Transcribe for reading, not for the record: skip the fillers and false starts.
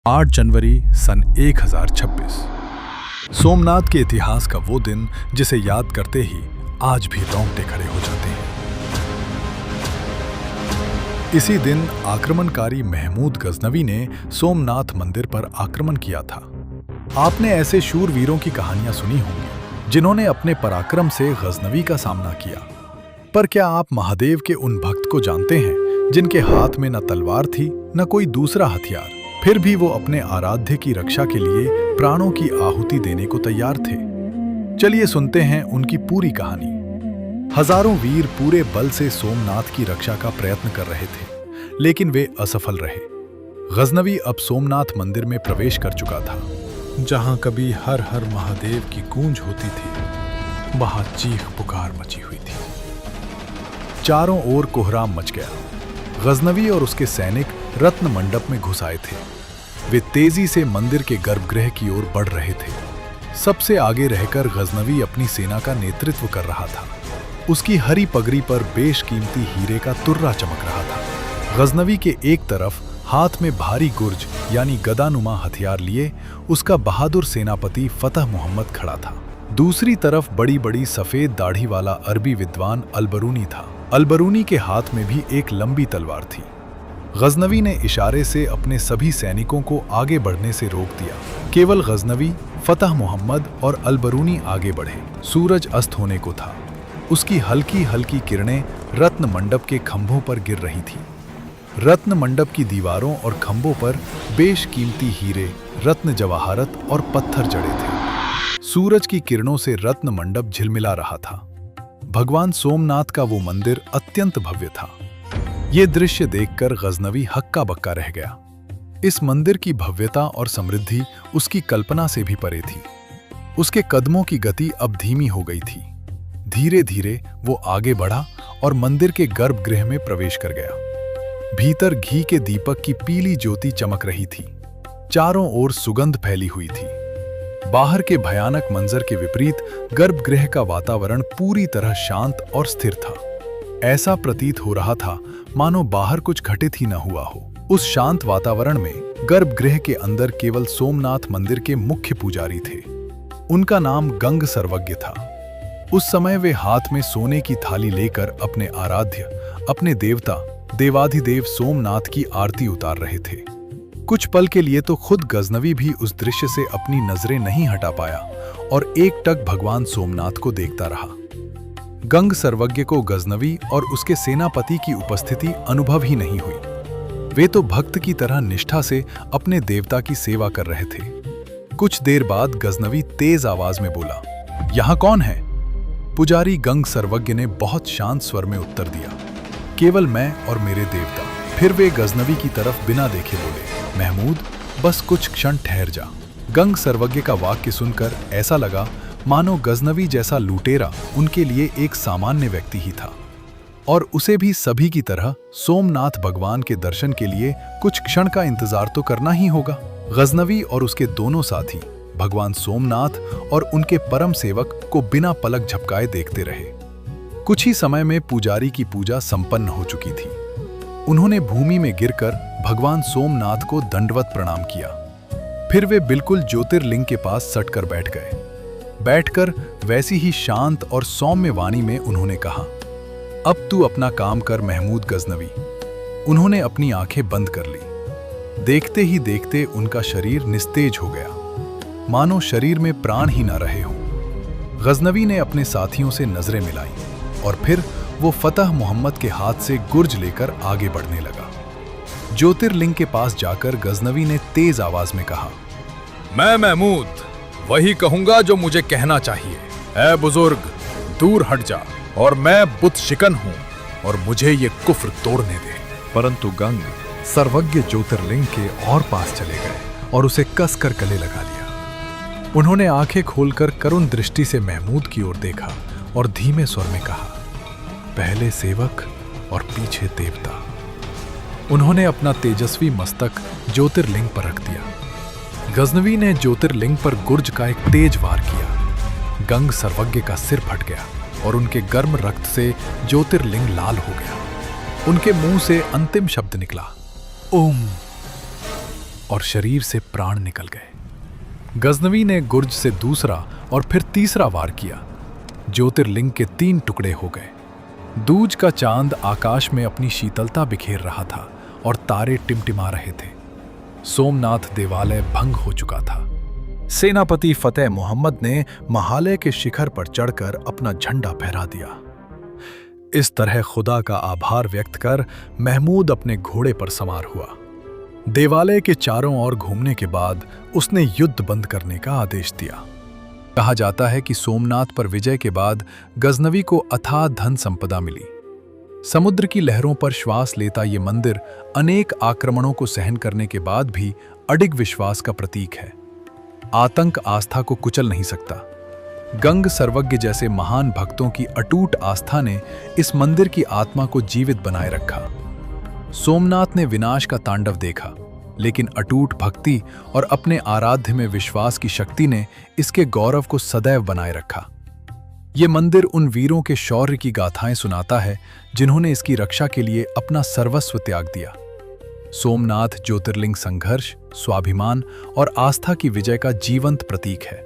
8 जनवरी सन 1026। सोमनाथ के इतिहास का वो दिन जिसे याद करते ही आज भी रोंगटे खड़े हो जाते हैं। इसी दिन आक्रमणकारी महमूद गजनवी ने सोमनाथ मंदिर पर आक्रमण किया था। आपने ऐसे शूरवीरों की कहानियां सुनी होंगी जिन्होंने अपने पराक्रम से गजनवी का सामना किया। पर क्या आप महादेव के उन भक्त को जानते हैं जिनके हाथ में न तलवार थी न कोई दूसरा हथियार, फिर भी वो अपने आराध्य की रक्षा के लिए प्राणों की आहुति देने को तैयार थे? चलिए सुनते हैं उनकी पूरी कहानी। हजारों वीर पूरे बल से सोमनाथ की रक्षा का प्रयत्न कर रहे थे, लेकिन वे असफल रहे। गजनवी अब सोमनाथ मंदिर में प्रवेश कर चुका था। जहां कभी हर हर महादेव की गूंज होती थी, वहां चीख पुकार मची हुई थी। चारों ओर कोहराम मच गया। गजनवी और उसके सैनिक रत्न मंडप में घुस आए थे। वे तेजी से मंदिर के गर्भगृह की ओर बढ़ रहे थे। सबसे आगे रहकर गजनवी अपनी सेना का नेतृत्व कर रहा था। उसकी हरी पगड़ी पर बेशकीमती हीरे का तुर्रा चमक रहा था। गजनवी के एक तरफ हाथ में भारी गुर्ज यानी गदानुमा हथियार लिए उसका बहादुर सेनापति फतह मोहम्मद खड़ा था। दूसरी तरफ बड़ी बड़ी सफेद दाढ़ी वाला अरबी विद्वान अलबरूनी था। अलबरूनी के हाथ में भी एक लंबी तलवार थी। गजनवी ने इशारे से अपने सभी सैनिकों को आगे बढ़ने से रोक दिया। केवल गजनवी, फतह मोहम्मद और अलबरूनी आगे बढ़े। सूरज अस्त होने को था। उसकी हल्की हल्की किरणें रत्न मंडप के खंभों पर गिर रही थी। रत्न मंडप की दीवारों और खंभों पर बेशकीमती हीरे, रत्न जवाहरत और पत्थर जड़े थे। सूरज की किरणों से रत्न मंडप झिलमिला रहा था। भगवान सोमनाथ का वो मंदिर अत्यंत भव्य था। ये दृश्य देखकर गजनवी हक्का बक्का रह गया। इस मंदिर की भव्यता और समृद्धि उसकी कल्पना से भी परे थी। उसके कदमों की गति अब धीमी हो गई थी। धीरे धीरे वो आगे बढ़ा और मंदिर के गर्भगृह में प्रवेश कर गया। भीतर घी के दीपक की पीली ज्योति चमक रही थी। चारों ओर सुगंध फैली हुई थी। बाहर के भयानक मंजर के विपरीत गर्भगृह का वातावरण पूरी तरह शांत और स्थिर था। ऐसा प्रतीत हो रहा था मानो बाहर कुछ घटित ही न हुआ हो। उस शांत वातावरण में गर्भगृह के अंदर केवल सोमनाथ मंदिर के मुख्य पुजारी थे। उनका नाम गंग सर्वज्ञ था। उस समय वे हाथ में सोने की थाली लेकर अपने आराध्य, अपने देवता देवाधिदेव सोमनाथ की आरती उतार रहे थे। कुछ पल के लिए तो खुद गजनवी भी उस दृश्य से अपनी नजरें नहीं हटा पाया और एकटक भगवान सोमनाथ को देखता रहा। गंग सर्वज्ञ को गजनवी और उसके सेनापति की उपस्थिति अनुभव ही नहीं हुई। वे तो भक्त की तरह निष्ठा से अपने देवता की सेवा कर रहे थे। कुछ देर बाद गजनवी तेज आवाज में बोला, "यहां कौन है?" पुजारी गंग सर्वज्ञ ने बहुत शांत स्वर में उत्तर दिया, "केवल मैं और मेरे देवता।" फिर वे गजनवी की तरफ बिना देखे बोले, "महमूद, बस कुछ क्षण ठहर जा।" गंग सर्वज्ञ का वाक्य सुनकर ऐसा लगा मानो गजनवी जैसा लुटेरा उनके लिए एक सामान्य व्यक्ति ही था, और उसे भी सभी की तरह सोमनाथ भगवान के दर्शन के लिए कुछ क्षण का इंतजार तो करना ही होगा। गजनवी और उसके दोनों साथी भगवान सोमनाथ और उनके परम सेवक को बिना पलक झपकाए देखते रहे। कुछ ही समय में पुजारी की पूजा संपन्न हो चुकी थी। उन्होंने भूमि में गिरकर भगवान सोमनाथ को दंडवत प्रणाम किया। फिर वे बिल्कुल ज्योतिर्लिंग के पास सटकर बैठ गए। बैठकर वैसी ही शांत और सौम्य वाणी में उन्होंने कहा, "अब तू अपना काम कर महमूद गजनवी।" उन्होंने अपनी आंखें बंद कर ली। देखते ही देखते उनका शरीर निस्तेज हो गया, मानो शरीर में प्राण ही न रहे हों। गजनवी ने अपने साथियों से नजरें मिलाई और फिर वो फतह मोहम्मद के हाथ से गुर्ज लेकर आगे बढ़ने लगा। ज्योतिर्लिंग के पास जाकर गजनवी ने तेज आवाज में कहा, "मैं महमूद वही कहूंगा जो मुझे कहना चाहिए। ऐ बुजुर्ग, दूर हट जा, और मैं बुत शिकन हूं और मुझे ये कुफ्र तोड़ने दे।" परंतु गंग सर्वज्ञ ज्योतिर्लिंग के और पास चले गए और उसे कसकर गले लगा लिया। उन्होंने आंखें खोलकर करुण दृष्टि से महमूद की ओर देखा और धीमे स्वर में कहा, "पहले सेवक और पीछे देवता।" उन्होंने अपना तेजस्वी मस्तक ज्योतिर्लिंग पर रख दिया। गजनवी ने ज्योतिर्लिंग पर गुर्ज का एक तेज वार किया। गंग सर्वज्ञ का सिर फट गया और उनके गर्म रक्त से ज्योतिर्लिंग लाल हो गया। उनके मुंह से अंतिम शब्द निकला, "ओम।" और शरीर से प्राण निकल गए। गजनवी ने गुर्ज से दूसरा और फिर तीसरा वार किया। ज्योतिर्लिंग के 3 टुकड़े हो गए। दूज का चांद आकाश में अपनी शीतलता बिखेर रहा था और तारे टिमटिमा रहे थे। सोमनाथ देवालय भंग हो चुका था। सेनापति फतेह मोहम्मद ने महालय के शिखर पर चढ़कर अपना झंडा फहरा दिया। इस तरह खुदा का आभार व्यक्त कर महमूद अपने घोड़े पर सवार हुआ। देवालय के चारों ओर घूमने के बाद उसने युद्ध बंद करने का आदेश दिया। कहा जाता है कि सोमनाथ पर विजय के बाद गजनवी को अथाह धन संपदा मिली। समुद्र की लहरों पर श्वास लेता ये मंदिर अनेक आक्रमणों को सहन करने के बाद भी अडिग विश्वास का प्रतीक है। आतंक आस्था को कुचल नहीं सकता। गंग सर्वज्ञ जैसे महान भक्तों की अटूट आस्था ने इस मंदिर की आत्मा को जीवित बनाए रखा। सोमनाथ ने विनाश का तांडव देखा, लेकिन अटूट भक्ति और अपने आराध्य में विश्वास की शक्ति ने इसके गौरव को सदैव बनाए रखा। ये मंदिर उन वीरों के शौर्य की गाथाएं सुनाता है जिन्होंने इसकी रक्षा के लिए अपना सर्वस्व त्याग दिया। सोमनाथ ज्योतिर्लिंग संघर्ष, स्वाभिमान और आस्था की विजय का जीवंत प्रतीक है।